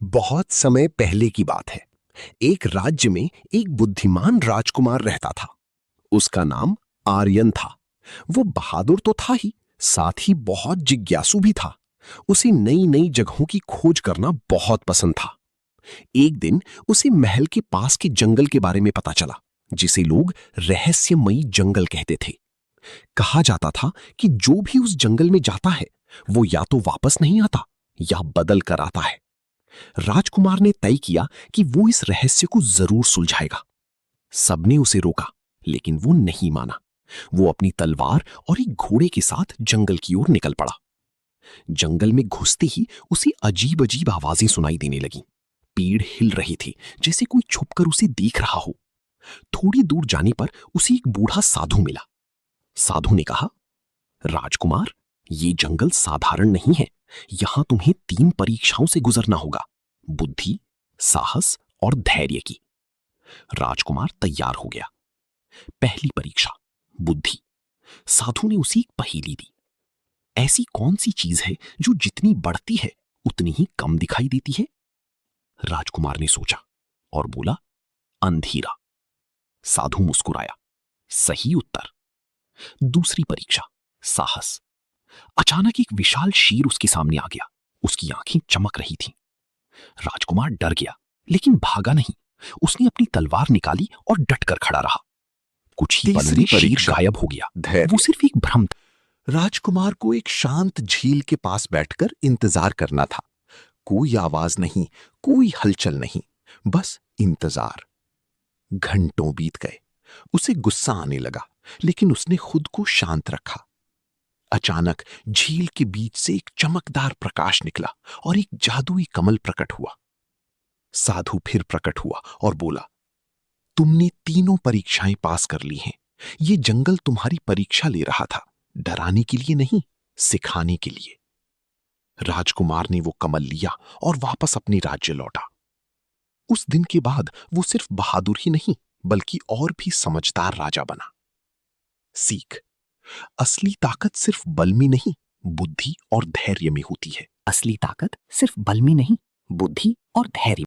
बहुत समय पहले की बात है। एक राज्य में एक बुद्धिमान राजकुमार रहता था। उसका नाम आर्यन था। वो बहादुर तो था ही, साथ ही बहुत जिज्ञासु भी था। उसे नई नई जगहों की खोज करना बहुत पसंद था। एक दिन उसे महल के पास के जंगल के बारे में पता चला, जिसे लोग रहस्यमयी जंगल कहते थे। कहा जाता था कि जो भी उस जंगल में जाता है वो या तो वापस नहीं आता या बदल कर आता है। राजकुमार ने तय किया कि वो इस रहस्य को जरूर सुलझाएगा। सबने उसे रोका, लेकिन वो नहीं माना। वो अपनी तलवार और एक घोड़े के साथ जंगल की ओर निकल पड़ा। जंगल में घुसते ही उसे अजीब अजीब आवाजें सुनाई देने लगीं। पेड़ हिल रहे थे, जैसे कोई छुपकर उसे देख रहा हो। थोड़ी दूर जाने पर उसे एक बूढ़ा साधु मिला। साधु ने कहा, राजकुमार, ये जंगल साधारण नहीं है। यहां तुम्हें 3 परीक्षाओं से गुजरना होगा: बुद्धि, साहस और धैर्य की। राजकुमार तैयार हो गया। पहली परीक्षा, बुद्धि। साधु ने उसे एक पहेली दी। ऐसी कौन सी चीज है जो जितनी बढ़ती है उतनी ही कम दिखाई देती है? राजकुमार ने सोचा और बोला, अंधेरा। साधु मुस्कुराया, सही उत्तर। दूसरी परीक्षा, साहस। अचानक एक विशाल शेर उसके सामने आ गया। उसकी आंखें चमक रही थीं। राजकुमार डर गया, लेकिन भागा नहीं। उसने अपनी तलवार निकाली और डटकर खड़ा रहा। कुछ ही पलों में शेर गायब हो गया। वो सिर्फ एक भ्रम था। राजकुमार को एक शांत झील के पास बैठकर इंतजार करना था। कोई आवाज नहीं, कोई हलचल नहीं, बस इंतजार। घंटों बीत गए। उसे गुस्सा आने लगा, लेकिन उसने खुद को शांत रखा। अचानक झील के बीच से एक चमकदार प्रकाश निकला और एक जादुई कमल प्रकट हुआ। साधु फिर प्रकट हुआ और बोला, तुमने तीनों परीक्षाएं पास कर ली हैं। ये जंगल तुम्हारी परीक्षा ले रहा था, डराने के लिए नहीं, सिखाने के लिए। राजकुमार ने वो कमल लिया और वापस अपने राज्य लौटा। उस दिन के बाद वो सिर्फ बहादुर ही नहीं, बल्कि और भी समझदार राजा बना। सीख: असली ताकत सिर्फ बल में नहीं, बुद्धि और धैर्य में होती है। असली ताकत सिर्फ बल में नहीं, बुद्धि और धैर्य